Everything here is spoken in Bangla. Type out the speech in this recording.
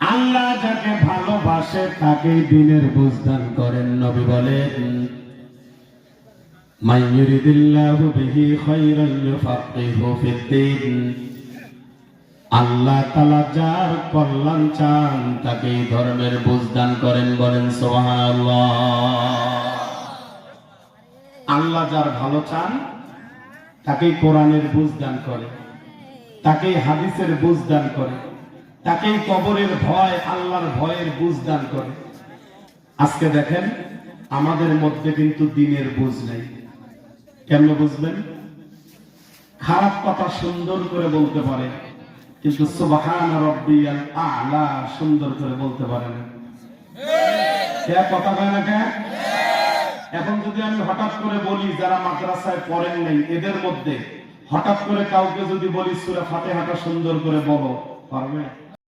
আল্লাহ যাকে ভালোবাসে তাকেই দ্বীনের বুঝ দান করেন। নবী বলেন, মান ইউরিদিল্লাহু বিহি খায়রান ইউফাক্কিহু ফিদ্দীন। আল্লাহ তাআলা যার কল্যাণ চান তাকেই ধর্মের বুঝ দান করেন। বলেন সুবহানাল্লাহ। আল্লাহ যার ভালো চান তাকেই কোরআনের বুঝ দান করে, তাকেই হাদিসের বুঝ দান করে, তাকেই কবরের ভয়, আল্লাহর ভয়ের বুঝ দান করে। আজকে দেখেন আমাদের মধ্যে কিন্তু দ্বীনের বুঝ নেই। কেমনে বুঝবেন? খারাপ কথা সুন্দর করে বলতে পারে, কিন্তু সুবহান রাব্বিয়াল আ'লা সুন্দর করে বলতে পারে না। কে কথা কয় না? কে? এখন যদি আমি হঠাৎ করে বলি, যারা মাদ্রাসায় পড়েন নাই এদের মধ্যে হঠাৎ করে কাউকে যদি বলি সূরা ফাতিহাটা সুন্দর করে বলো, পারবে?